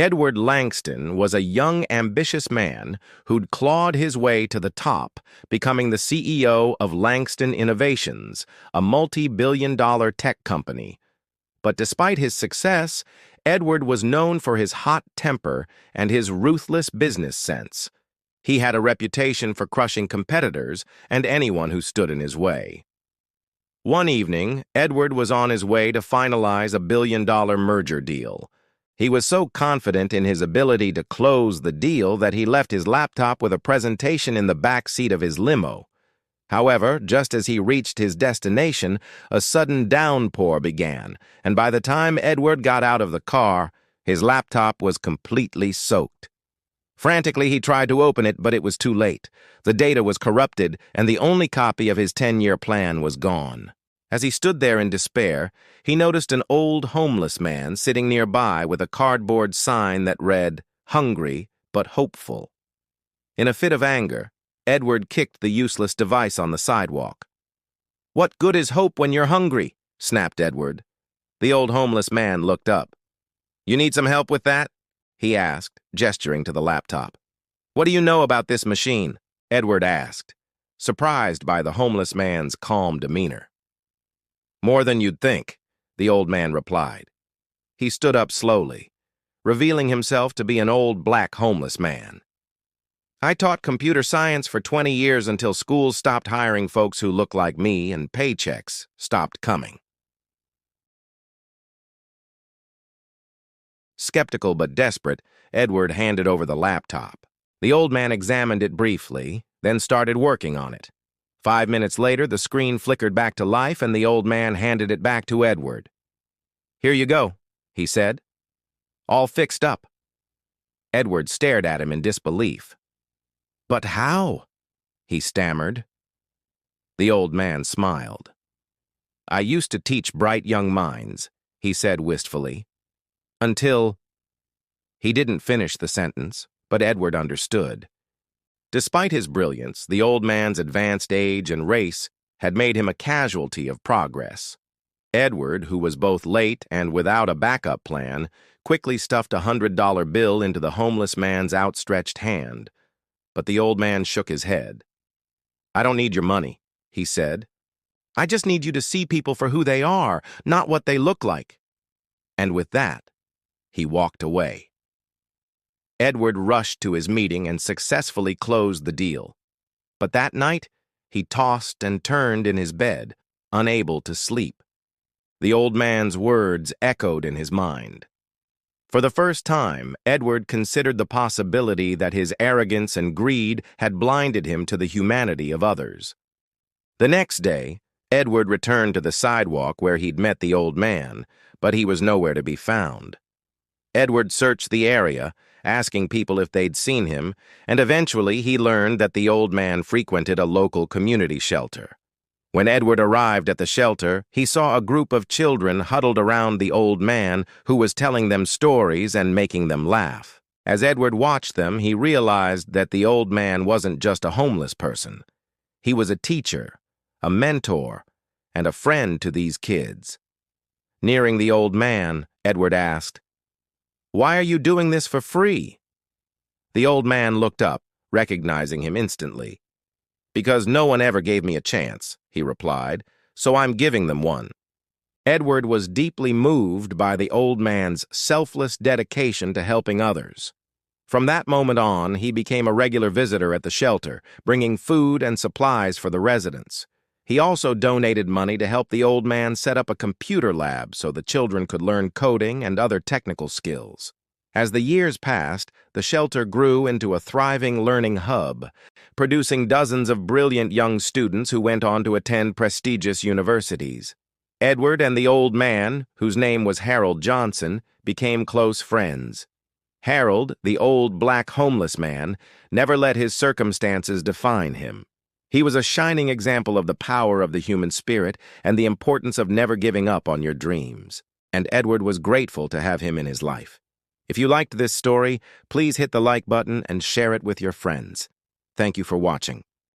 Edward Langston was a young, ambitious man who'd clawed his way to the top, becoming the CEO of Langston Innovations, a multi-billion-dollar tech company. But despite his success, Edward was known for his hot temper and his ruthless business sense. He had a reputation for crushing competitors and anyone who stood in his way. One evening, Edward was on his way to finalize a billion-dollar merger deal. He was so confident in his ability to close the deal that he left his laptop with a presentation in the back seat of his limo. However, just as he reached his destination, a sudden downpour began, and by the time Edward got out of the car, his laptop was completely soaked. Frantically, he tried to open it, but it was too late. The data was corrupted, and the only copy of his 10-year plan was gone. As he stood there in despair, he noticed an old homeless man sitting nearby with a cardboard sign that read, "Hungry but hopeful." In a fit of anger, Edward kicked the useless device on the sidewalk. "What good is hope when you're hungry?" snapped Edward. The old homeless man looked up. "You need some help with that?" he asked, gesturing to the laptop. "What do you know about this machine?" Edward asked, surprised by the homeless man's calm demeanor. "More than you'd think," the old man replied. He stood up slowly, revealing himself to be an old black homeless man. "I taught computer science for 20 years until schools stopped hiring folks who look like me and paychecks stopped coming." Skeptical but desperate, Edward handed over the laptop. The old man examined it briefly, then started working on it. 5 minutes later, the screen flickered back to life and the old man handed it back to Edward. "Here you go," he said. "All fixed up." Edward stared at him in disbelief. "But how?" he stammered. The old man smiled. "I used to teach bright young minds," he said wistfully. "Until—" He didn't finish the sentence, but Edward understood. Despite his brilliance, the old man's advanced age and race had made him a casualty of progress. Edward, who was both late and without a backup plan, quickly stuffed a $100 bill into the homeless man's outstretched hand. But the old man shook his head. "I don't need your money," he said. "I just need you to see people for who they are, not what they look like." And with that, he walked away. Edward rushed to his meeting and successfully closed the deal. But that night, he tossed and turned in his bed, unable to sleep. The old man's words echoed in his mind. For the first time, Edward considered the possibility that his arrogance and greed had blinded him to the humanity of others. The next day, Edward returned to the sidewalk where he'd met the old man, but he was nowhere to be found. Edward searched the area, asking people if they'd seen him, and eventually he learned that the old man frequented a local community shelter. When Edward arrived at the shelter, he saw a group of children huddled around the old man who was telling them stories and making them laugh. As Edward watched them, he realized that the old man wasn't just a homeless person. He was a teacher, a mentor, and a friend to these kids. Nearing the old man, Edward asked, "Why are you doing this for free?" The old man looked up, recognizing him instantly. "Because no one ever gave me a chance," he replied, "so I'm giving them one." Edward was deeply moved by the old man's selfless dedication to helping others. From that moment on, he became a regular visitor at the shelter, bringing food and supplies for the residents. He also donated money to help the old man set up a computer lab so the children could learn coding and other technical skills. As the years passed, the shelter grew into a thriving learning hub, producing dozens of brilliant young students who went on to attend prestigious universities. Edward and the old man, whose name was Harold Johnson, became close friends. Harold, the old black homeless man, never let his circumstances define him. He was a shining example of the power of the human spirit and the importance of never giving up on your dreams. And Edward was grateful to have him in his life. If you liked this story, please hit the like button and share it with your friends. Thank you for watching.